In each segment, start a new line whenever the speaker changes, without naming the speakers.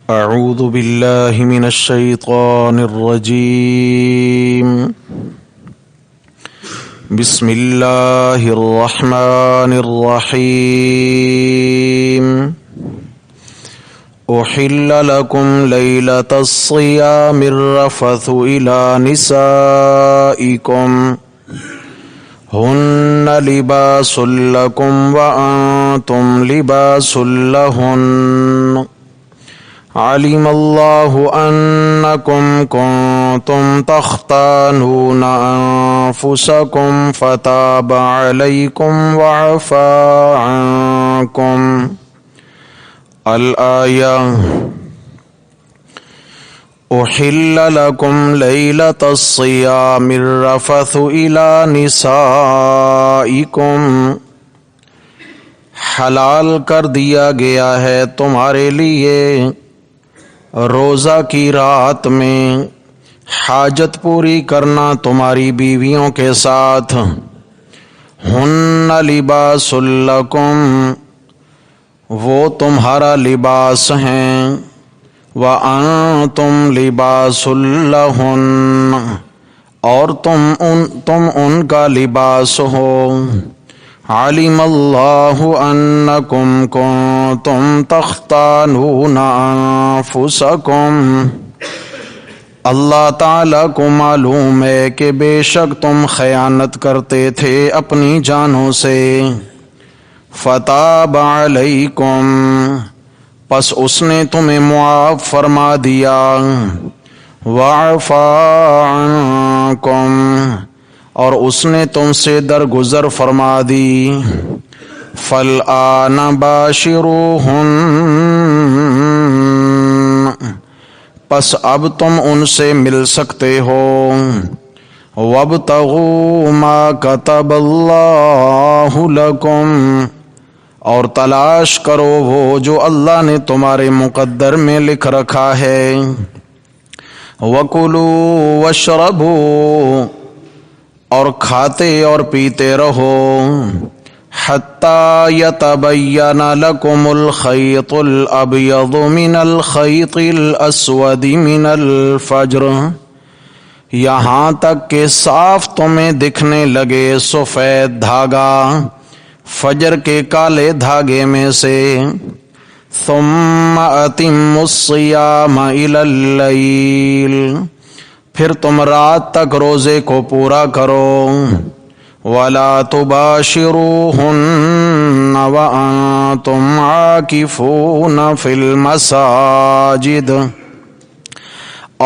أعوذ بالله من الشيطان الرجيم. بسم الله الرحمن الرحيم. أحل لكم ليلة الصيام الرفث إلى نسائكم هن لباس لكم وأنتم لباس لهن علم الله أنكم كنتم تختانون أنفسكم فتاب عليكم وعفى عنكم. الآية. أحل لكم ليلة الصيام الرفث إلى نسائكم. حلال کر دیا گیا ہے تمہارے لیے روزہ کی رات میں حاجت پوری کرنا تمہاری بیویوں کے ساتھ. ہن لباس لکم، وہ تمہارا لباس ہیں. وَأَنْتُمْ لِبَاسٌ لَهُنَّ، اور تم ان کا لباس ہو. علم اللہ انکم کنتم تختانون انفسکم، اللہ تعالیٰ کو معلوم ہے کہ بے شک تم خیانت کرتے تھے اپنی جانوں سے. فتاب علیکم، پس اس نے تمہیں معاف فرما دیا. وعفا عنکم، اور اس نے تم سے درگزر فرما دی. فالآن باشروہن، پس اب تم ان سے مل سکتے ہو. وابتغوا ما کتب اللہ لکم، اور تلاش کرو وہ جو اللہ نے تمہارے مقدر میں لکھ رکھا ہے. وکلوا واشربوا، اور کھاتے اور پیتے رہو. حتی یتبین لکم الخیط الابیض من الخیط الاسود من الفجر، یہاں تک کہ صاف تمہیں دکھنے لگے سفید دھاگا فجر کے کالے دھاگے میں سے. ثم اتموا الصیام الی اللیل، پھر تم رات تک روزے کو پورا کرو. وَلَا تُبَاشِرُوهُنَّ وَأَنْتُمْ عَاكِفُونَ فِي الْمَسَاجِدِ،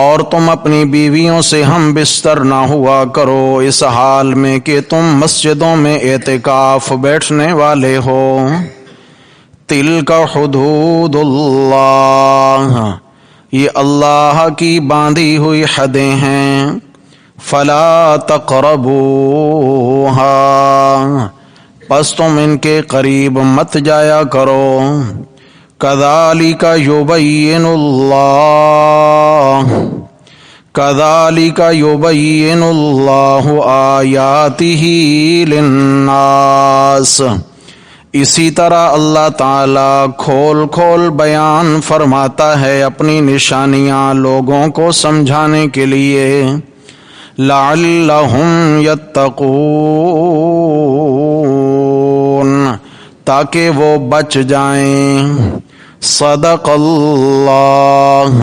اور تم اپنی بیویوں سے ہم بستر نہ ہوا کرو اس حال میں کہ تم مسجدوں میں اعتکاف بیٹھنے والے ہو. تِلْكَ حُدُودُ اللَّهِ، یہ اللہ کی باندھی ہوئی حدیں ہیں. فلا تقربوها، پس تم ان کے قریب مت جایا کرو. كذلك يبين الله آياته للناس، اسی طرح اللہ تعالیٰ کھول کھول بیان فرماتا ہے اپنی نشانیاں لوگوں کو سمجھانے کے لیے. لعلہم یتقون، تاکہ وہ بچ جائیں. صدق اللہ،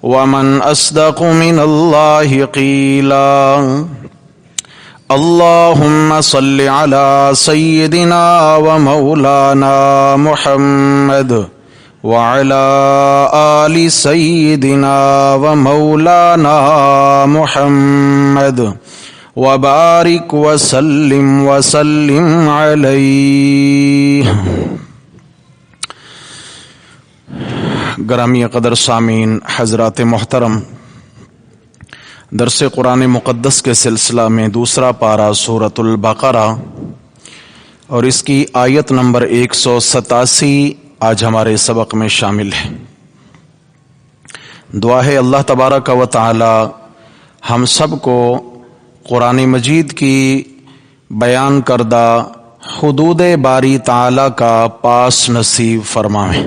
ومن اصدق من اللہ قیلا. اللهم صل على سيدنا ومولانا محمد وعلى آل سيدنا ومولانا محمد وبارك وسلم عليه. گرامی قدر سامعین حضرات محترم، درس قرآن مقدس کے سلسلہ میں دوسرا پارہ سورۃ البقرہ اور اس کی آیت نمبر 187 آج ہمارے سبق میں شامل ہے. دعا ہے اللہ تبارک و تعالی ہم سب کو قرآن مجید کی بیان کردہ حدود باری تعالی کا پاس نصیب فرمائیں.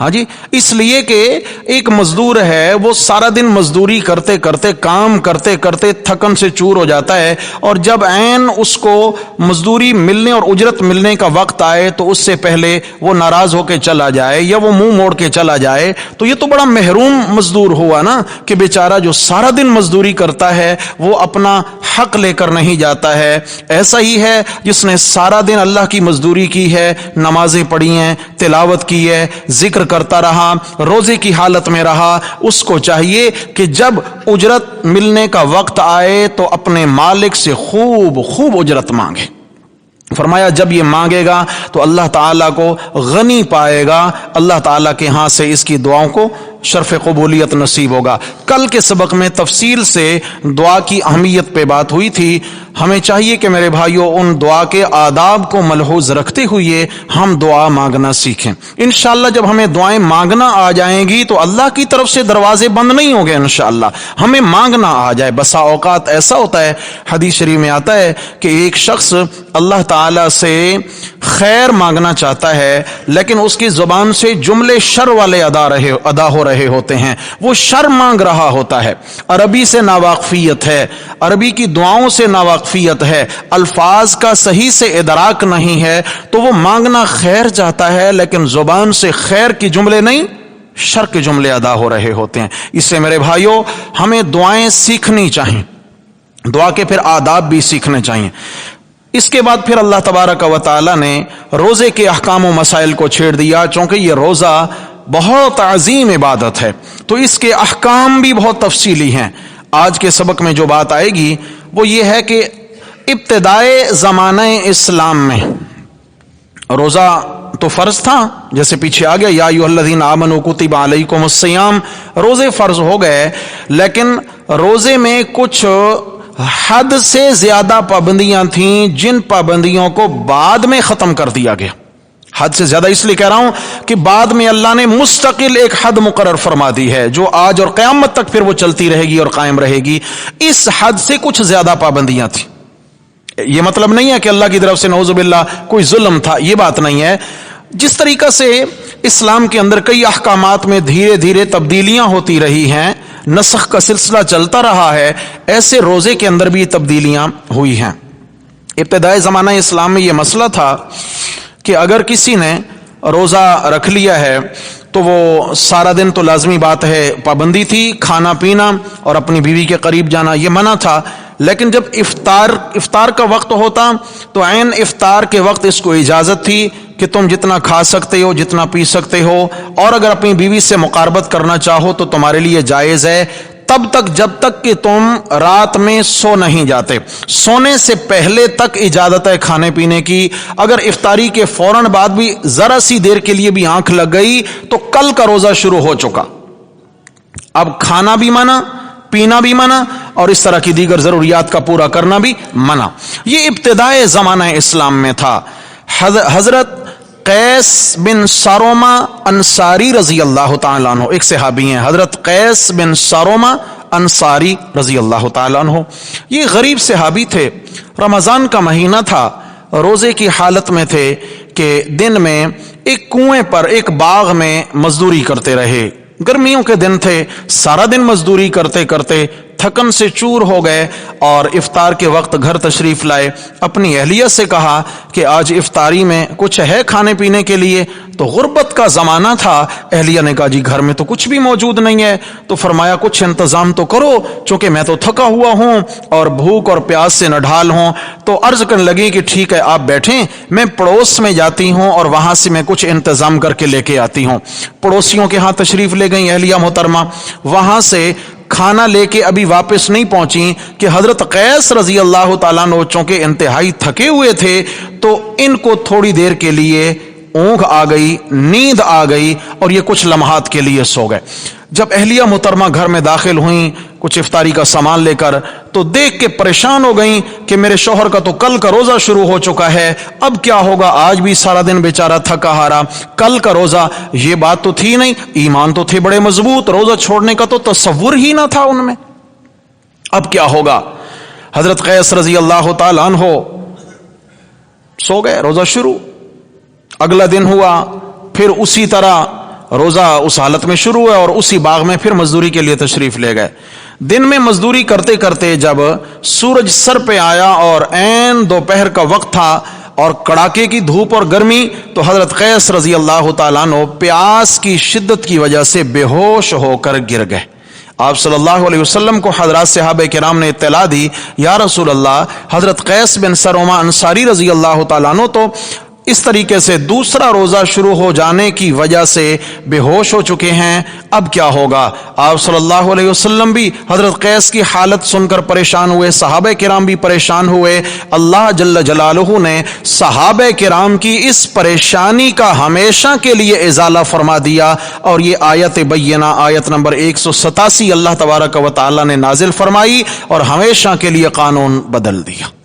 ہاں جی، اس لیے کہ ایک مزدور ہے، وہ سارا دن مزدوری کرتے کرتے، کام کرتے کرتے تھکن سے چور ہو جاتا ہے، اور جب عین اس کو مزدوری ملنے اور اجرت ملنے کا وقت آئے تو اس سے پہلے وہ ناراض ہو کے چلا جائے یا وہ منہ موڑ کے چلا جائے، تو یہ تو بڑا محروم مزدور ہوا نا، کہ بیچارہ جو سارا دن مزدوری کرتا ہے وہ اپنا حق لے کر نہیں جاتا ہے۔ ایسا ہی ہے جس نے سارا دن اللہ کی مزدوری کی ہے، نمازیں پڑھی ہیں، تلاوت کی ہے، ذکر کرتا رہا، روزے کی حالت میں رہا، اس کو چاہیے کہ جب اجرت ملنے کا وقت آئے تو اپنے مالک سے خوب خوب اجرت مانگے۔ فرمایا جب یہ مانگے گا تو اللہ تعالیٰ کو غنی پائے گا، اللہ تعالیٰ کے ہاں سے اس کی دعاؤں کو شرف قبولیت نصیب ہوگا۔ کل کے سبق میں تفصیل سے دعا کی اہمیت پہ بات ہوئی تھی۔ ہمیں چاہیے کہ میرے بھائیوں ان دعا کے آداب کو ملحوظ رکھتے ہوئے ہم دعا مانگنا سیکھیں۔ انشاءاللہ جب ہمیں دعائیں مانگنا آ جائیں گی تو اللہ کی طرف سے دروازے بند نہیں ہوں گے، انشاءاللہ ہمیں مانگنا آ جائے۔ بسا اوقات ایسا ہوتا ہے، حدیث شریف میں آتا ہے کہ ایک شخص اللہ تعالیٰ سے خیر مانگنا چاہتا ہے لیکن اس کی زبان سے جملے شر والے ادا ہو رہے ہوتے ہیں، وہ شر مانگ رہا ہوتا ہے، عربی سے ناواقفیت ہے، عربی کی دعاؤں سے ناواقفیت ہے، الفاظ کا صحیح سے ادراک نہیں ہے، تو وہ مانگنا خیر چاہتا ہے لیکن زبان سے خیر کی جملے نہیں، شر کے جملے ادا ہو رہے ہوتے ہیں۔ اس سے میرے بھائیوں ہمیں دعائیں سیکھنی چاہیے، دعا کے پھر آداب بھی سیکھنے چاہیے۔ اس کے بعد پھر اللہ تبارک و تعالی نے روزے کے احکام و مسائل کو چھیڑ دیا، چونکہ یہ روزہ بہت عظیم عبادت ہے تو اس کے احکام بھی بہت تفصیلی ہیں۔ آج کے سبق میں جو بات آئے گی وہ یہ ہے کہ ابتدائے زمانہ اسلام میں روزہ تو فرض تھا، جیسے پیچھے آ گیا یا ایھا الذین آمنوا کتب علیکم الصیام، روزے فرض ہو گئے، لیکن روزے میں کچھ حد سے زیادہ پابندیاں تھیں جن پابندیوں کو بعد میں ختم کر دیا گیا۔ حد سے زیادہ اس لیے کہہ رہا ہوں کہ بعد میں اللہ نے مستقل ایک حد مقرر فرما دی ہے جو آج اور قیامت تک پھر وہ چلتی رہے گی اور قائم رہے گی۔ اس حد سے کچھ زیادہ پابندیاں تھیں۔ یہ مطلب نہیں ہے کہ اللہ کی طرف سے نعوذ باللہ کوئی ظلم تھا، یہ بات نہیں ہے۔ جس طریقہ سے اسلام کے اندر کئی احکامات میں دھیرے دھیرے تبدیلیاں ہوتی رہی ہیں، نسخ کا سلسلہ چلتا رہا ہے، ایسے روزے کے اندر بھی تبدیلیاں ہوئی ہیں۔ ابتدائی زمانہ اسلام میں یہ مسئلہ تھا کہ اگر کسی نے روزہ رکھ لیا ہے تو وہ سارا دن تو لازمی بات ہے پابندی تھی، کھانا پینا اور اپنی بیوی کے قریب جانا یہ منع تھا، لیکن جب افطار کا وقت ہوتا تو عین افطار کے وقت اس کو اجازت تھی کہ تم جتنا کھا سکتے ہو، جتنا پی سکتے ہو، اور اگر اپنی بیوی سے مقاربت کرنا چاہو تو تمہارے لیے جائز ہے، تب تک جب تک کہ تم رات میں سو نہیں جاتے۔ سونے سے پہلے تک اجازت ہے کھانے پینے کی، اگر افطاری کے فوراً بعد بھی ذرا سی دیر کے لیے بھی آنکھ لگ گئی تو کل کا روزہ شروع ہو چکا، اب کھانا بھی منع، پینا بھی منع، اور اس طرح کی دیگر ضروریات کا پورا کرنا بھی منع۔ یہ ابتدائے زمانہ اسلام میں تھا۔ حضرت قیس بن ساروما انصاری رضی اللہ تعالیٰ عنہ ایک صحابی ہیں، حضرت قیس بن ساروما انصاری رضی اللہ تعالیٰ عنہ، یہ غریب صحابی تھے۔ رمضان کا مہینہ تھا، روزے کی حالت میں تھے کہ دن میں ایک کنویں پر ایک باغ میں مزدوری کرتے رہے۔ گرمیوں کے دن تھے، سارا دن مزدوری کرتے کرتے تھکن سے چور ہو گئے اور افطار کے وقت گھر تشریف لائے، اپنی اہلیہ سے کہا کہ آج افطاری میں کچھ ہے کھانے پینے کے لیے؟ تو غربت کا زمانہ تھا، اہلیہ نے کہا جی گھر میں تو کچھ بھی موجود نہیں ہے۔ تو فرمایا کچھ انتظام تو کرو، چونکہ میں تو تھکا ہوا ہوں اور بھوک اور پیاس سے نڈھال ہوں۔ تو عرض کرنے لگی کہ ٹھیک ہے آپ بیٹھیں، میں پڑوس میں جاتی ہوں اور وہاں سے میں کچھ انتظام کر کے لے کے آتی ہوں۔ پڑوسیوں کے ہاں تشریف لے گئیں اہلیہ محترمہ، وہاں سے کھانا لے کے ابھی واپس نہیں پہنچی کہ حضرت قیس رضی اللہ تعالیٰ عنہ چونکہ انتہائی تھکے ہوئے تھے تو ان کو تھوڑی دیر کے لیے اونگ آ گئی، نیند آ گئی اور یہ کچھ لمحات کے لیے سو گئے۔ جب اہلیہ محترمہ گھر میں داخل ہوئیں کچھ افطاری کا سامان لے کر تو دیکھ کے پریشان ہو گئیں کہ میرے شوہر کا تو کل کا روزہ شروع ہو چکا ہے، اب کیا ہوگا؟ آج بھی سارا دن بیچارہ تھکا ہارا، کل کا روزہ یہ بات تو تھی نہیں، ایمان تو تھے بڑے مضبوط، روزہ چھوڑنے کا تو تصور ہی نہ تھا ان میں، اب کیا ہوگا؟ حضرت قیس رضی اللہ تعالیٰ عنہ سو گئے، روزہ شروع۔ اگلا دن ہوا، پھر اسی طرح روزہ اس حالت میں شروع ہے اور اسی باغ میں پھر مزدوری کے لیے تشریف لے گئے. دن میں مزدوری کرتے کرتے جب سورج سر پہ آیا اور عین دوپہر کا وقت تھا اور کڑاکے کی دھوپ اور گرمی، تو حضرت قیس رضی اللہ تعالیٰ عنہ پیاس کی شدت کی وجہ سے بے ہوش ہو کر گر گئے. آپ صلی اللہ علیہ وسلم کو حضرات صحابہ کرام نے اطلاع دی، یا رسول اللہ، حضرت قیس بن سرما انصاری رضی اللہ تعالیٰ عنہ تو اس طریقے سے دوسرا روزہ شروع ہو جانے کی وجہ سے بے ہوش ہو چکے ہیں، اب کیا ہوگا؟ آپ صلی اللہ علیہ وسلم بھی حضرت قیس کی حالت سن کر پریشان ہوئے، صحابہ کرام بھی پریشان ہوئے. اللہ جل جلالہ نے صحابہ کرام کی اس پریشانی کا ہمیشہ کے لیے ازالہ فرما دیا، اور یہ آیت بینہ آیت نمبر 187 اللہ تبارک و تعالی نے نازل فرمائی اور ہمیشہ کے لیے قانون بدل دیا،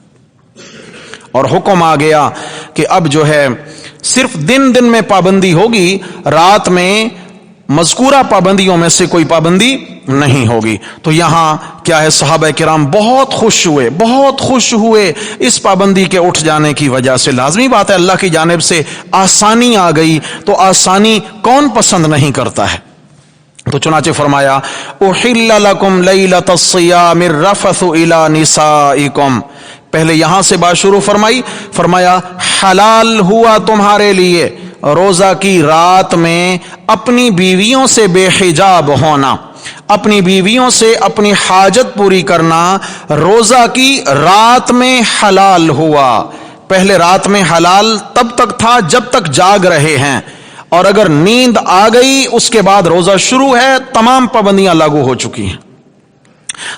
اور حکم آ گیا کہ اب جو ہے صرف دن میں پابندی ہوگی، رات میں مذکورہ پابندیوں میں سے کوئی پابندی نہیں ہوگی. تو یہاں کیا ہے، صحابہ کرام بہت خوش ہوئے اس پابندی کے اٹھ جانے کی وجہ سے. لازمی بات ہے، اللہ کی جانب سے آسانی آ گئی تو آسانی کون پسند نہیں کرتا ہے. تو چنانچہ فرمایا احل لکم لیلۃ الصیام الرفث الی نسائکم. پہلے یہاں سے بات شروع فرمایا حلال ہوا تمہارے لیے روزہ کی رات میں اپنی بیویوں سے بے حجاب ہونا، اپنی بیویوں سے اپنی حاجت پوری کرنا روزہ کی رات میں حلال ہوا. پہلے رات میں حلال تب تک تھا جب تک جاگ رہے ہیں، اور اگر نیند آ گئی اس کے بعد روزہ شروع ہے، تمام پابندیاں لاگو ہو چکی ہیں.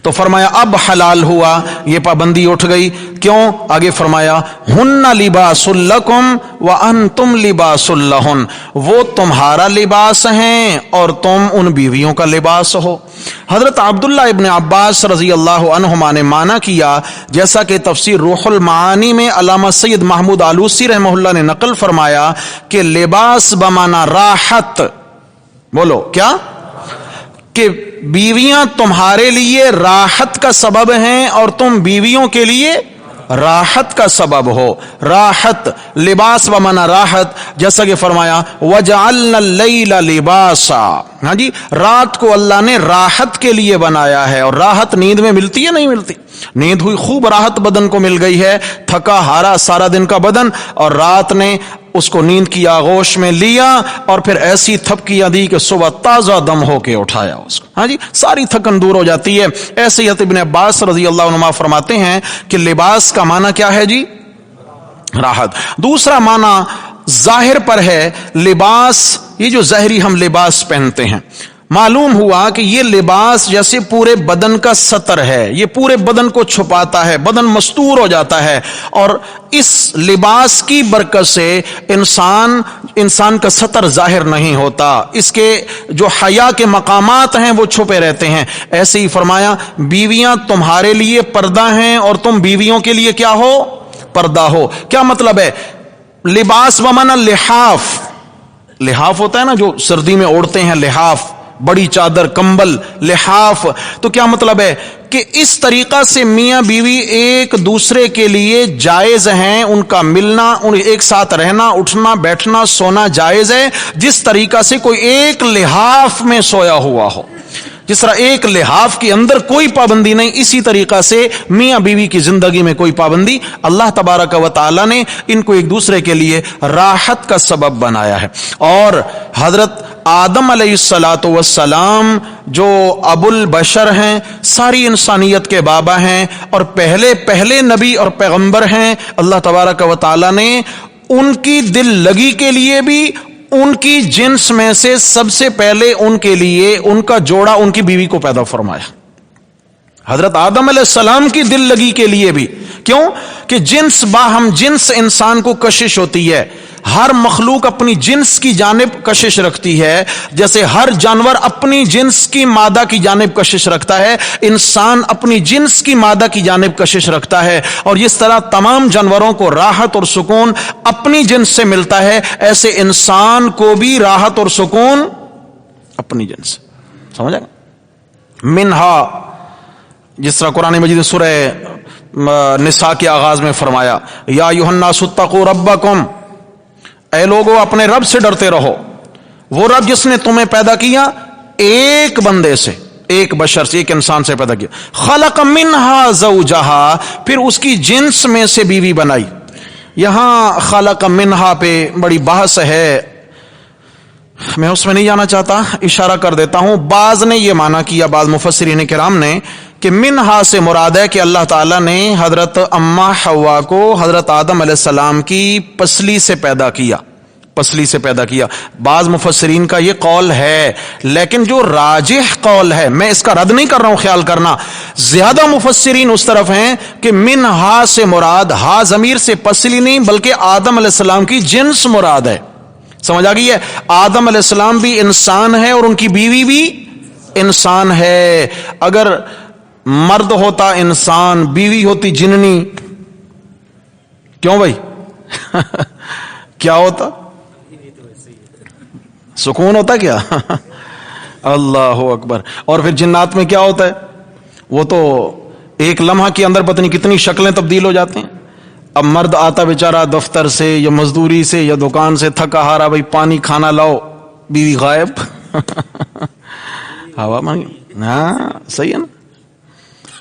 تو فرمایا اب حلال ہوا، یہ پابندی اٹھ گئی. کیوں؟ آگے فرمایا ہن لباس لکم وانتم لباس لہن، وہ تمہارا لباس ہیں اور تم ان بیویوں کا لباس ہو. حضرت عبداللہ ابن عباس رضی اللہ عنہما نے مانا کیا، جیسا کہ تفسیر روح المعانی میں علامہ سید محمود آلوسی رحمہ اللہ نے نقل فرمایا کہ لباس بمانا راحت. بولو کیا؟ کہ بیویاں تمہارے لیے راحت کا سبب ہیں اور تم بیویوں کے لیے راحت کا سبب ہو. راحت، لباس بمانا راحت، جیسا کہ فرمایا وَجَعَلْنَا اللَّيْلَ لِبَاسًا. ہاں جی، رات کو اللہ نے راحت کے لیے بنایا ہے. اور راحت نیند میں ملتی ہے نہیں ملتی؟ نیند ہوئی، خوب راحت بدن کو مل گئی ہے، تھکا ہارا سارا دن کا بدن، اور رات نے اس کو نیند کی آغوش میں لیا اور پھر ایسی تھپکیاں دی کہ صبح تازہ دم ہو کے اٹھایا اس کو. ہاں جی، ساری تھکن دور ہو جاتی ہے. ایسے ہی ابن عباس رضی اللہ عنہ فرماتے ہیں کہ لباس کا معنی کیا ہے جی؟ راحت. دوسرا معنی ظاہر پر ہے لباس، یہ جو ظاہری ہم لباس پہنتے ہیں، معلوم ہوا کہ یہ لباس جیسے پورے بدن کا ستر ہے، یہ پورے بدن کو چھپاتا ہے، بدن مستور ہو جاتا ہے، اور اس لباس کی برکت سے انسان کا ستر ظاہر نہیں ہوتا، اس کے جو حیا کے مقامات ہیں وہ چھپے رہتے ہیں. ایسے ہی فرمایا بیویاں تمہارے لیے پردہ ہیں اور تم بیویوں کے لیے کیا ہو؟ پردہ ہو. کیا مطلب ہے؟ لباس بمانا لحاف. لحاف ہوتا ہے نا جو سردی میں اوڑھتے ہیں، لحاف، بڑی چادر، کمبل، لحاف. تو کیا مطلب ہے کہ اس طریقہ سے میاں بیوی ایک دوسرے کے لیے جائز ہیں، ان کا ملنا، ایک ساتھ رہنا، اٹھنا بیٹھنا سونا جائز ہے، جس طریقہ سے کوئی ایک لحاف میں سویا ہوا ہو. جس طرح ایک لحاف کے اندر کوئی پابندی نہیں، اسی طریقہ سے میاں بیوی کی زندگی میں کوئی پابندی اللہ تبارک و تعالی نے ان کو ایک دوسرے کے لیے راحت کا سبب بنایا ہے. اور حضرت آدم علیہ الصلاۃ والسلام جو ابو البشر ہیں، ساری انسانیت کے بابا ہیں اور پہلے نبی اور پیغمبر ہیں، اللہ تبارک و تعالی نے ان کی دل لگی کے لیے بھی ان کی جنس میں سے سب سے پہلے ان کے لیے ان کا جوڑا ان کی بیوی کو پیدا فرمایا. حضرت آدم علیہ السلام کی دل لگی کے لیے بھی. کیوں؟ کہ جنس باہم جنس انسان کو کشش ہوتی ہے. ہر مخلوق اپنی جنس کی جانب کشش رکھتی ہے، جیسے ہر جانور اپنی جنس کی مادہ کی جانب کشش رکھتا ہے، انسان اپنی جنس کی مادہ کی جانب کشش رکھتا ہے. اور جس طرح تمام جانوروں کو راحت اور سکون اپنی جنس سے ملتا ہے، ایسے انسان کو بھی راحت اور سکون اپنی جنس سے. سمجھا؟ منہا، جس طرح قرآن مجید سورہ نساء کے آغاز میں فرمایا یا ایھا الناس اتقوا ربکم، اے لوگو اپنے رب سے ڈرتے رہو. وہ رب جس نے تمہیں پیدا کیا ایک بندے سے، ایک بشر سے، ایک انسان سے پیدا کیا. خلق منہا زوجہا، پھر اس کی جنس میں سے بیوی بنائی. یہاں خلق منہا پہ بڑی بحث ہے، میں اس میں نہیں جانا چاہتا، اشارہ کر دیتا ہوں. بعض نے یہ معنی کیا، بعض مفسرین کرام نے، کہ منہا سے مراد ہے کہ اللہ تعالیٰ نے حضرت اماں حوا کو حضرت آدم علیہ السلام کی پسلی سے پیدا کیا، پسلی سے پیدا کیا. بعض مفسرین کا یہ قول ہے، لیکن جو راجح قول ہے، میں اس کا رد نہیں کر رہا ہوں، خیال کرنا، زیادہ مفسرین اس طرف ہیں کہ منہا سے مراد، ہا ضمیر سے پسلی نہیں بلکہ آدم علیہ السلام کی جنس مراد ہے. سمجھ آ گئی ہے؟ آدم علیہ السلام بھی انسان ہے اور ان کی بیوی بھی انسان ہے. اگر مرد ہوتا انسان، بیوی ہوتی جننی، کیوں بھائی؟ کیا ہوتا؟ سکون ہوتا کیا؟ اللہ اکبر. اور پھر جنات میں کیا ہوتا ہے؟ وہ تو ایک لمحہ کے اندر پتہ نہیں کتنی شکلیں تبدیل ہو جاتی ہیں. اب مرد آتا بیچارہ دفتر سے یا مزدوری سے یا دکان سے تھکا ہارا، بھائی پانی کھانا لاؤ، بیوی غائب. ہوا مانگی، ہاں صحیح ہے نا.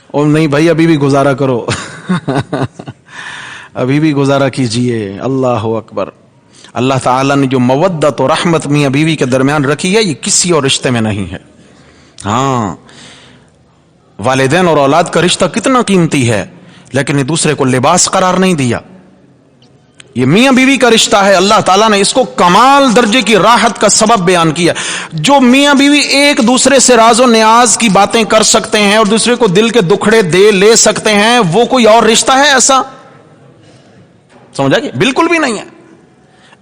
اور نہیں بھائی ابھی بھی گزارا کرو، ابھی بھی گزارا کیجئے. اللہ اکبر. اللہ تعالیٰ نے جو مودت و رحمت میاں بیوی کے درمیان رکھی ہے، یہ کسی اور رشتے میں نہیں ہے. ہاں والدین اور اولاد کا رشتہ کتنا قیمتی ہے، لیکن یہ دوسرے کو لباس قرار نہیں دیا. یہ میاں بیوی کا رشتہ ہے، اللہ تعالیٰ نے اس کو کمال درجے کی راحت کا سبب بیان کیا. جو میاں بیوی ایک دوسرے سے راز و نیاز کی باتیں کر سکتے ہیں اور دوسرے کو دل کے دکھڑے دے لے سکتے ہیں، وہ کوئی اور رشتہ ہے ایسا؟ سمجھا کہ بالکل بھی نہیں ہے.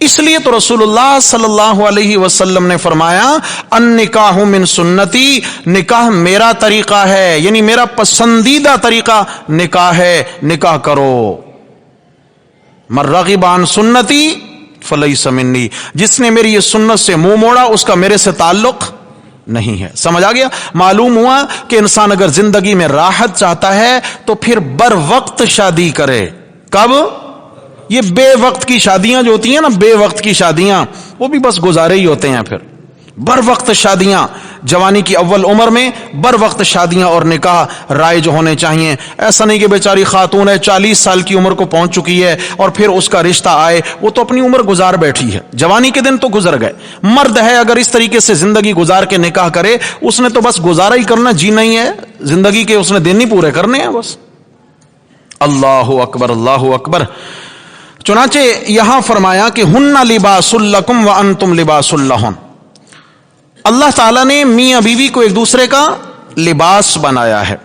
اس لیے تو رسول اللہ صلی اللہ علیہ وسلم نے فرمایا، النکاح من سنتی، نکاح میرا طریقہ ہے، یعنی میرا پسندیدہ طریقہ نکاح ہے، نکاح کرو. من رغب عن سنتی فلیس منی، جس نے میری یہ سنت سے منہ موڑا اس کا میرے سے تعلق نہیں ہے. سمجھ آ گیا؟ معلوم ہوا کہ انسان اگر زندگی میں راحت چاہتا ہے تو پھر بر وقت شادی کرے. کب؟ یہ بے وقت کی شادیاں جو ہوتی ہیں نا، بے وقت کی شادیاں، وہ بھی بس گزارے ہی ہوتے ہیں. پھر بر وقت شادیاں، جوانی کی اول عمر میں بر وقت شادیاں اور نکاح رائج ہونے چاہیے. ایسا نہیں کہ بیچاری خاتون ہے 40 سال کی عمر کو پہنچ چکی ہے اور پھر اس کا رشتہ آئے، وہ تو اپنی عمر گزار بیٹھی ہے، جوانی کے دن تو گزر گئے. مرد ہے اگر اس طریقے سے زندگی گزار کے نکاح کرے، اس نے تو بس گزارا ہی کرنا، جینا ہی ہے زندگی کے، اس نے دن ہی پورے کرنے ہیں بس. اللہ اکبر، اللہ اکبر. چنانچہ یہاں فرمایا کہ ہن لباس لکم وانتم لباس لہن. اللہ تعالیٰ نے میاں بیوی کو ایک دوسرے کا لباس بنایا ہے.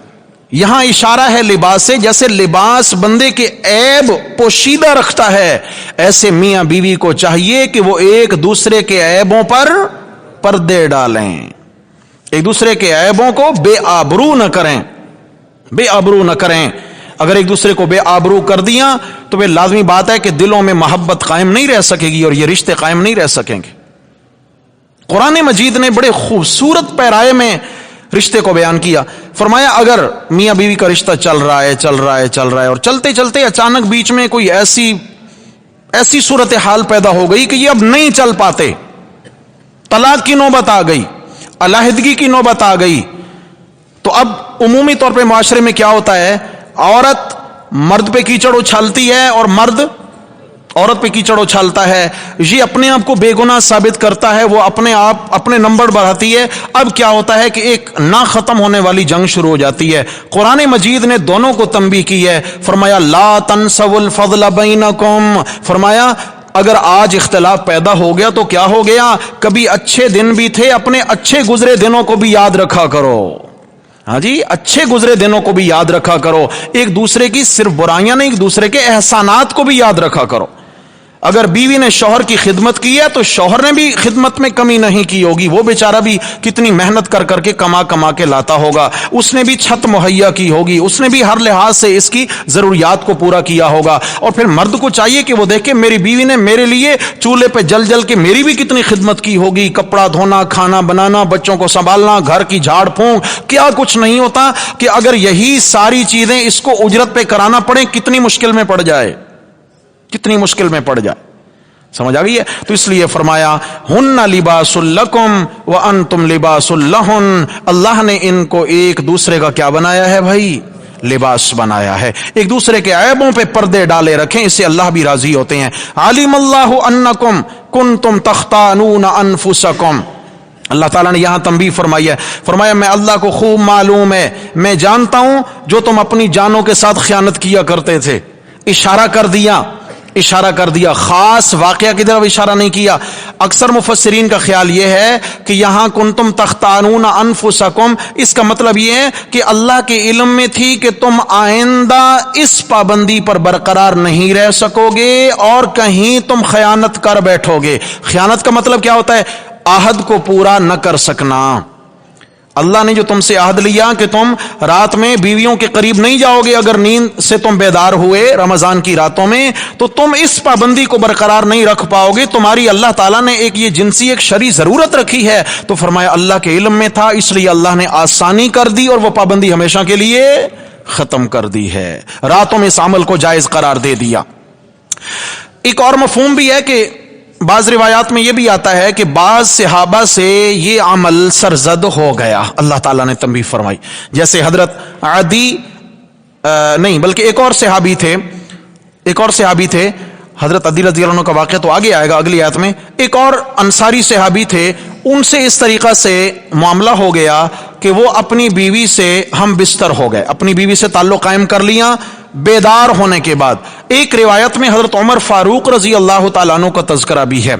یہاں اشارہ ہے لباس سے، جیسے لباس بندے کے عیب پوشیدہ رکھتا ہے، ایسے میاں بیوی کو چاہیے کہ وہ ایک دوسرے کے عیبوں پر پردے ڈالیں، ایک دوسرے کے عیبوں کو بے آبرو نہ کریں، بے آبرو نہ کریں. اگر ایک دوسرے کو بے آبرو کر دیا تو وہ لازمی بات ہے کہ دلوں میں محبت قائم نہیں رہ سکے گی اور یہ رشتے قائم نہیں رہ سکیں گے. قرآن مجید نے بڑے خوبصورت پیرائے میں رشتے کو بیان کیا. فرمایا اگر میاں بیوی کا رشتہ چل رہا ہے اور چلتے چلتے اچانک بیچ میں کوئی ایسی صورتحال پیدا ہو گئی کہ یہ اب نہیں چل پاتے، طلاق کی نوبت آ گئی، علیحدگی کی نوبت آ گئی، تو اب عمومی طور پہ معاشرے میں کیا ہوتا ہے، عورت مرد پہ کیچڑ اچھالتی ہے اور مرد عورت پہ کیچڑ اچھالتا ہے. یہ اپنے آپ کو بے گناہ ثابت کرتا ہے، وہ اپنے نمبر بڑھاتی ہے. اب کیا ہوتا ہے کہ ایک نہ ختم ہونے والی جنگ شروع ہو جاتی ہے. قرآن مجید نے دونوں کو تنبیہ کی ہے. فرمایا لا تنسوا الفضل بینکم، فرمایا اگر آج اختلاف پیدا ہو گیا تو کیا ہو گیا، کبھی اچھے دن بھی تھے، اپنے اچھے گزرے دنوں کو بھی یاد رکھا کرو. ہاں جی، اچھے گزرے دنوں کو بھی یاد رکھا کرو. ایک دوسرے کی صرف برائیاں نہیں، ایک دوسرے کے احسانات کو بھی یاد رکھا کرو. اگر بیوی نے شوہر کی خدمت کی ہے تو شوہر نے بھی خدمت میں کمی نہیں کی ہوگی، وہ بیچارہ بھی کتنی محنت کر کر کے کما کے لاتا ہوگا، اس نے بھی چھت مہیا کی ہوگی، اس نے بھی ہر لحاظ سے اس کی ضروریات کو پورا کیا ہوگا. اور پھر مرد کو چاہیے کہ وہ دیکھے میری بیوی نے میرے لیے چولہے پہ جل کے میری بھی کتنی خدمت کی ہوگی، کپڑا دھونا، کھانا بنانا، بچوں کو سنبھالنا، گھر کی جھاڑ پھونک، کیا کچھ نہیں ہوتا کہ اگر یہی ساری چیزیں اس کو اجرت پہ کرانا پڑے، کتنی مشکل میں پڑ جائے، کتنی مشکل میں پڑ جائے. سمجھ آ گئی ہے؟ تو اس لیے فرمایا ہن لباس لکم وانتم لباس لہن، اللہ نے ان کو ایک دوسرے کا کیا بنایا ہے بھائی؟ لباس بنایا ہے، ایک دوسرے کے عیبوں پہ پردے ڈالے رکھیں، اس سے اللہ بھی راضی ہوتے ہیں۔ علیم اللہ انکم کنتم تختانون انفسکم، اللہ تعالیٰ نے یہاں تنبیہ فرمائی ہے، فرمایا میں اللہ کو خوب معلوم ہے، میں جانتا ہوں جو تم اپنی جانوں کے ساتھ خیانت کیا کرتے تھے۔ اشارہ کر دیا، خاص واقعہ کی طرف اشارہ نہیں کیا۔ اکثر مفسرین کا خیال یہ ہے کہ یہاں کنتم تختانون انفسکم، اس کا مطلب یہ ہے کہ اللہ کے علم میں تھی کہ تم آئندہ اس پابندی پر برقرار نہیں رہ سکو گے اور کہیں تم خیانت کر بیٹھو گے۔ خیانت کا مطلب کیا ہوتا ہے؟ عہد کو پورا نہ کر سکنا۔ اللہ نے جو تم سے عہد لیا کہ تم رات میں بیویوں کے قریب نہیں جاؤ گے، اگر نیند سے تم بیدار ہوئے رمضان کی راتوں میں تو تم اس پابندی کو برقرار نہیں رکھ پاؤ گے۔ تمہاری اللہ تعالیٰ نے یہ جنسی ایک شرعی ضرورت رکھی ہے، تو فرمایا اللہ کے علم میں تھا، اس لیے اللہ نے آسانی کر دی اور وہ پابندی ہمیشہ کے لیے ختم کر دی ہے، راتوں میں اس عمل کو جائز قرار دے دیا۔ ایک اور مفہوم بھی ہے کہ بعض روایات میں یہ بھی آتا ہے کہ بعض صحابہ سے یہ عمل سرزد ہو گیا، اللہ تعالیٰ نے تنبیہ فرمائی، جیسے حضرت عدی نہیں بلکہ ایک اور صحابی تھے حضرت عدی رضی اللہ عنہ کا واقعہ تو آگے آئے گا اگلی آیت میں۔ ایک اور انصاری صحابی تھے، ان سے اس طریقہ سے معاملہ ہو گیا کہ وہ اپنی بیوی سے ہم بستر ہو گئے، اپنی بیوی سے تعلق قائم کر لیا بیدار ہونے کے بعد۔ ایک روایت میں حضرت عمر فاروق رضی اللہ تعالیٰ عنہ کا تذکرہ بھی ہے،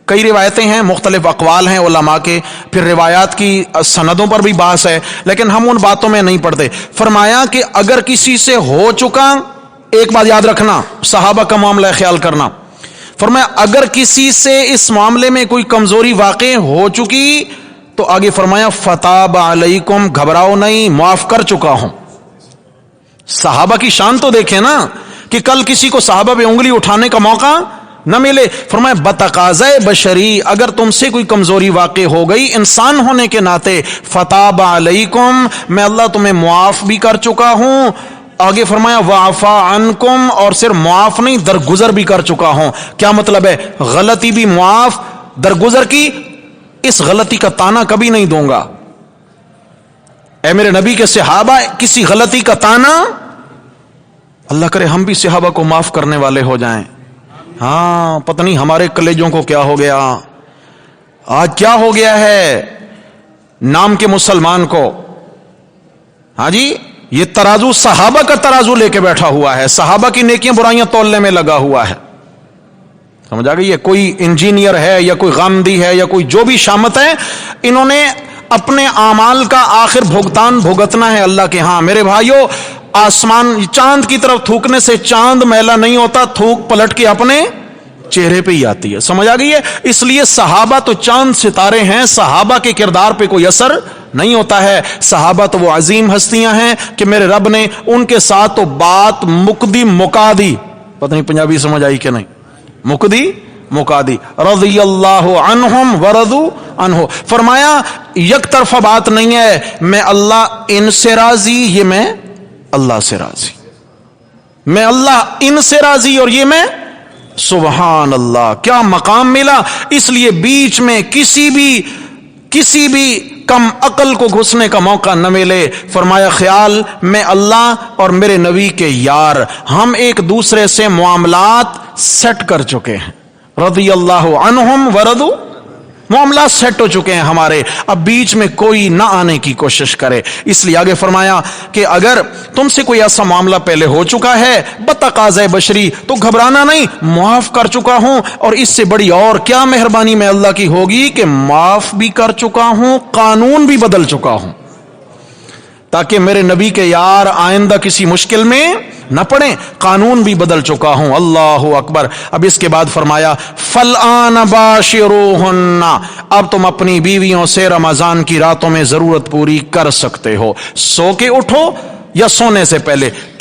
کئی روایتیں ہیں، مختلف اقوال ہیں علماء کے، پھر روایات کی سندوں پر بھی بحث ہے، لیکن ہم ان باتوں میں نہیں پڑتے۔ فرمایا کہ اگر کسی سے ہو چکا، ایک بات یاد رکھنا، صحابہ کا معاملہ خیال کرنا، فرمایا اگر کسی سے اس معاملے میں کوئی کمزوری واقع ہو چکی تو آگے فرمایا فتاب علیکم، گھبراؤ نہیں، معاف کر چکا ہوں۔ صحابہ کی شان تو دیکھیں نا، کہ کل کسی کو صحابہ پہ انگلی اٹھانے کا موقع نہ ملے۔ فرمایا بتقاضۂ بشری، اگر تم سے کوئی کمزوری واقع ہو گئی انسان ہونے کے ناطے، فتاب علیکم، میں اللہ تمہیں معاف بھی کر چکا ہوں۔ آگے فرمایا وعفا عنکم، اور صرف معاف نہیں درگزر بھی کر چکا ہوں۔ کیا مطلب ہے؟ غلطی بھی معاف، درگزر کی اس غلطی کا تانا کبھی نہیں دوں گا۔ اے میرے نبی کے صحابہ، کسی غلطی کا تانا، اللہ کرے ہم بھی صحابہ کو معاف کرنے والے ہو جائیں۔ ہاں پتہ نہیں ہمارے کلیجوں کو کیا ہو گیا، آج کیا ہو گیا ہے نام کے مسلمان کو۔ ہاں جی، یہ ترازو صحابہ کا ترازو لے کے بیٹھا ہوا ہے، صحابہ کی نیکیاں برائیاں تولنے میں لگا ہوا ہے۔ سمجھ آ گئی؟ یہ کوئی انجینئر ہے یا کوئی غامدی ہے یا کوئی جو بھی شامت ہے، انہوں نے اپنے اعمال کا آخر بھگتان بھگتنا ہے اللہ کے ہاں۔ میرے بھائیو، آسمان چاند کی طرف تھوکنے سے چاند میلا نہیں ہوتا، تھوک پلٹ کے اپنے چہرے پہ ہی آتی ہے۔ سمجھ آ گئی ہے؟ اس لیے صحابہ تو چاند ستارے ہیں، صحابہ کے کردار پہ کوئی اثر نہیں ہوتا ہے۔ صحابہ تو وہ عظیم ہستیاں ہیں کہ میرے رب نے ان کے ساتھ تو بات مکا دی، پتہ نہیں پنجابی سمجھ آئی کہ نہیں، مکا دی، رضی اللہ عنہم ورضوا عنہ۔ فرمایا یک طرفہ بات نہیں ہے، میں اللہ ان سے راضی، یہ میں اللہ سے راضی، میں اللہ ان سے راضی اور یہ میں، سبحان اللہ، کیا مقام ملا۔ اس لیے بیچ میں کسی بھی کم عقل کو گھسنے کا موقع نہ ملے۔ فرمایا خیال میں اللہ اور میرے نبی کے یار، ہم ایک دوسرے سے معاملات سیٹ کر چکے ہیں، رضی اللہ عنہم ورضوا، معاملات سیٹ ہو چکے ہیں ہمارے، اب بیچ میں کوئی نہ آنے کی کوشش کرے۔ اس لیے آگے فرمایا کہ اگر تم سے کوئی ایسا معاملہ پہلے ہو چکا ہے بتقاضۂ بشری تو گھبرانا نہیں، معاف کر چکا ہوں، اور اس سے بڑی اور کیا مہربانی میں اللہ کی ہوگی کہ معاف بھی کر چکا ہوں، قانون بھی بدل چکا ہوں، تاکہ میرے نبی کے یار آئندہ کسی مشکل میں نہ پڑیں، قانون بھی بدل چکا ہوں۔ اللہ اکبر۔ اب اس کے بعد فرمایا فالآن باشروہن، اب تم اپنی بیویوں سے رمضان کی راتوں میں ضرورت پوری کر سکتے ہو، سو کے اٹھو یا سونے سے پہلے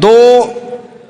2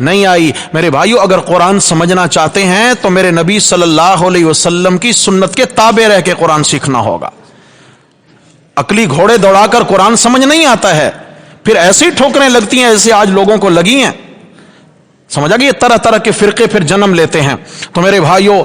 نہیں آئی۔ میرے بھائیو، اگر قرآن سمجھنا چاہتے ہیں تو میرے نبی صلی اللہ علیہ وسلم کی سنت کے تابع رہ کے قرآن سیکھنا ہوگا۔ عقلی گھوڑے دوڑا کر قرآن سمجھ نہیں آتا ہے، پھر ایسی ٹھوکریں لگتی ہیں جیسے آج لوگوں کو لگی ہیں، سمجھا گیا؟ طرح طرح کے فرقے پھر جنم لیتے ہیں۔ تو میرے بھائیو،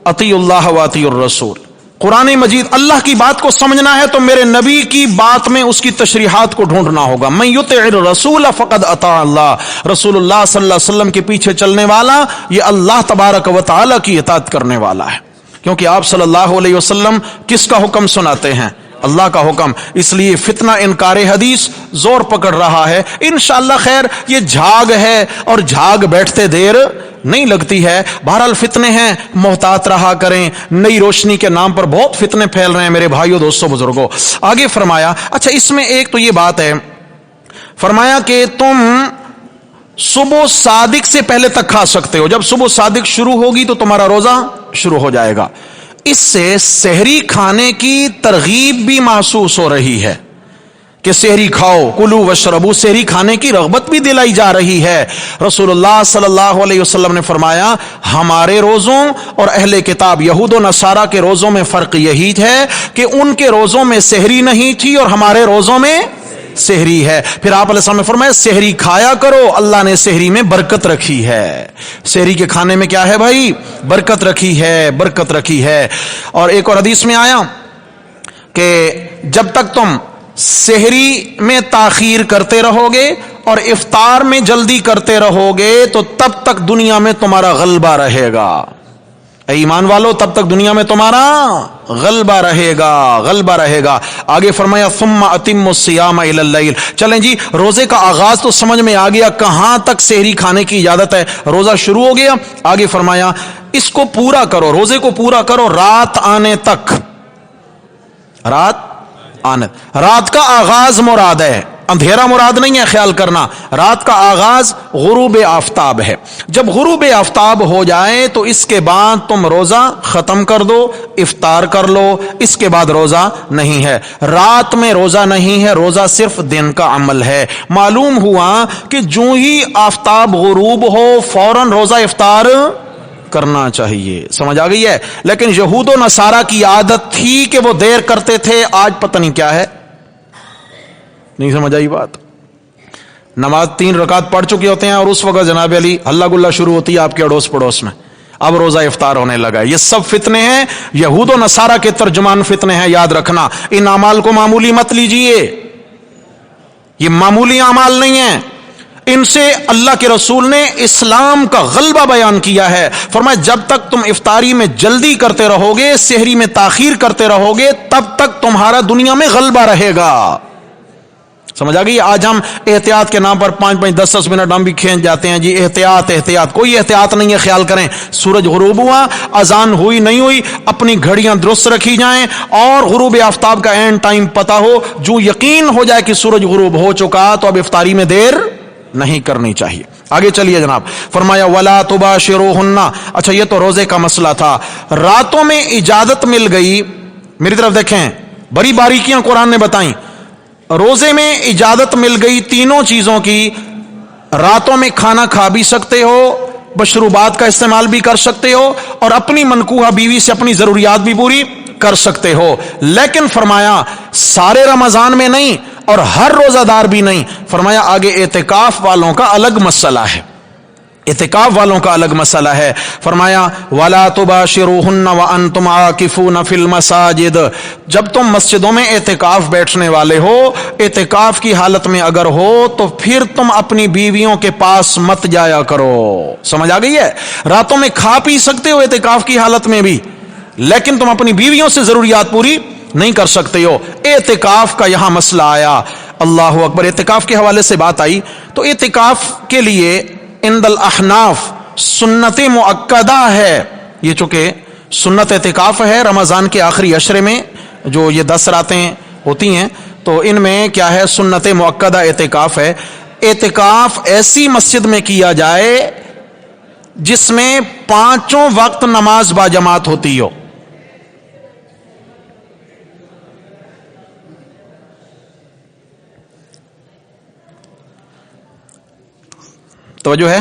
اطیعوا اللہ و اطیعوا الرسول، قرآن مجید اللہ کی بات کو سمجھنا ہے تو میرے نبی کی بات میں اس کی تشریحات کو ڈھونڈنا ہوگا۔ من یطع الرسول فقد اطاع اللہ، رسول اللہ صلی اللہ علیہ وسلم کے پیچھے چلنے والا یہ اللہ تبارک و تعالی کی اطاعت کرنے والا ہے، کیونکہ آپ صلی اللہ علیہ وسلم کس کا حکم سناتے ہیں؟ اللہ کا حکم۔ اس لیے فتنہ انکار حدیث زور پکڑ رہا ہے۔ انشاءاللہ خیر یہ جھاگ ہے اور جھاگ بیٹھتے دیر نہیں لگتی ہے۔ بہرحال فتنے ہیں، محتاط رہا کریں۔ نئی روشنی کے نام پر بہت فتنے پھیل رہے ہیں میرے بھائیوں، دوستوں، بزرگوں۔ آگے فرمایا، اچھا اس میں ایک تو یہ بات ہے، فرمایا کہ تم صبح صادق سے پہلے تک کھا سکتے ہو، جب صبح صادق شروع ہوگی تو تمہارا روزہ شروع ہو جائے گا۔ اس سے سحری کھانے کی ترغیب بھی محسوس ہو رہی ہے کہ سحری کھاؤ، کلو وشربو، سحری کھانے کی رغبت بھی دلائی جا رہی ہے۔ رسول اللہ صلی اللہ علیہ وسلم نے فرمایا، ہمارے روزوں اور اہل کتاب یہود و نصارہ کے روزوں میں فرق یہی ہے کہ ان کے روزوں میں سحری نہیں تھی اور ہمارے روزوں میں سحری ہے۔ پھر آپ علیہ السلام نے فرمایا سحری کھایا کرو، اللہ نے سحری میں برکت رکھی ہے۔ سحری کے کھانے میں کیا ہے بھائی؟ برکت رکھی ہے، برکت رکھی ہے۔ اور ایک اور حدیث میں آیا کہ جب تک تم سحری میں تاخیر کرتے رہو گے اور افطار میں جلدی کرتے رہو گے تو تب تک دنیا میں تمہارا غلبہ رہے گا۔ اے ایمان والو، تب تک دنیا میں تمہارا غلبہ رہے گا، غلبہ رہے گا۔ آگے فرمایا ثم اتموا الصیام الی اللیل، چلیں جی روزے کا آغاز تو سمجھ میں آ گیا، کہاں تک سحری کھانے کی اجازت ہے؟ روزہ شروع ہو گیا، آگے فرمایا اس کو پورا کرو، روزے کو پورا کرو رات آنے تک۔ رات کا آغاز مراد ہے، اندھیرا مراد نہیں ہے، خیال کرنا۔ رات کا آغاز غروب آفتاب ہے۔ جب غروب آفتاب ہو جائے تو اس کے بعد تم روزہ ختم کر دو، افطار کر لو، اس کے بعد روزہ نہیں ہے۔ رات میں روزہ نہیں ہے، روزہ صرف دن کا عمل ہے۔ معلوم ہوا کہ جو ہی آفتاب غروب ہو فوراً روزہ افطار کرنا چاہیے، سمجھ آ گئی ہے؟ لیکن یہود و نصارہ کی عادت تھی کہ وہ دیر کرتے تھے، آج پتہ نہیں کیا ہے، نہیں سمجھ آئی بات؟ نماز 3 رکعت پڑھ چکے ہوتے ہیں اور اس وقت جناب علی ہلہ گلہ شروع ہوتی ہے آپ کے اڑوس پڑوس میں، اب روزہ افطار ہونے لگا۔ یہ سب فتنے ہیں، یہود و نصارہ کے ترجمان فتنے ہیں، یاد رکھنا۔ ان اعمال کو معمولی مت لیجئے، یہ معمولی اعمال نہیں ہیں، ان سے اللہ کے رسول نے اسلام کا غلبہ بیان کیا ہے۔ فرمایا جب تک تم افطاری میں جلدی کرتے رہو گے، سحری میں تاخیر کرتے رہو گے، تب تک تمہارا دنیا میں غلبہ رہے گا۔ سمجھ آ گئی؟ آج ہم احتیاط کے نام پر 5-5 10-10 منٹ ہم بھی کھینچ جاتے ہیں جی، احتیاط احتیاط، کوئی احتیاط نہیں ہے۔ خیال کریں سورج غروب ہوا، اذان ہوئی نہیں ہوئی، اپنی گھڑیاں درست رکھی جائیں اور غروب آفتاب کا اینڈ ٹائم پتہ ہو، جو یقین ہو جائے کہ سورج غروب ہو چکا تو اب افطاری میں دیر نہیں کرنی چاہیے۔ آگے چلیے جناب، فرمایا ولا تباشروہن۔ اچھا یہ تو روزے کا مسئلہ تھا۔ راتوں میں اجازت مل گئی، میری طرف دیکھیں، بڑی باریکیاں قرآن نے بتائیں۔ روزے میں اجازت مل گئی تینوں چیزوں کی، راتوں میں کھانا کھا بھی سکتے ہو، مشروبات کا استعمال بھی کر سکتے ہو اور اپنی منکوحہ بیوی سے اپنی ضروریات بھی پوری کر سکتے ہو، لیکن فرمایا سارے رمضان میں نہیں اور ہر روزہ دار بھی نہیں۔ فرمایا آگے اعتکاف والوں کا الگ مسئلہ ہے، اعتکاف والوں کا الگ مسئلہ ہے۔ فرمایا وَلَا تُبَاشِرُوهُنَّ وَأَنْتُمْ عَاكِفُونَ فِي الْمَسَاجِدِ، جب تم مسجدوں میں اعتکاف بیٹھنے والے ہو، اعتکاف کی حالت میں اگر ہو تو پھر تم اپنی بیویوں کے پاس مت جایا کرو۔ سمجھ آ گئی ہے؟ راتوں میں کھا پی سکتے ہو اعتکاف کی حالت میں بھی، لیکن تم اپنی بیویوں سے ضروریات پوری نہیں کر سکتے ہو۔ اعتکاف کا یہاں مسئلہ آیا، اللہ اکبر۔ اعتکاف کے حوالے سے بات آئی تو اعتکاف کے لیے عند الاحناف سنت مؤکدہ ہے، یہ چونکہ سنت اعتکاف ہے رمضان کے آخری عشرے میں جو یہ 10 راتیں ہوتی ہیں تو ان میں کیا ہے، سنت مؤکدہ اعتکاف ہے۔ اعتکاف ایسی مسجد میں کیا جائے جس میں 5 وقت نماز با جماعت ہوتی ہو۔ توجہ ہے؟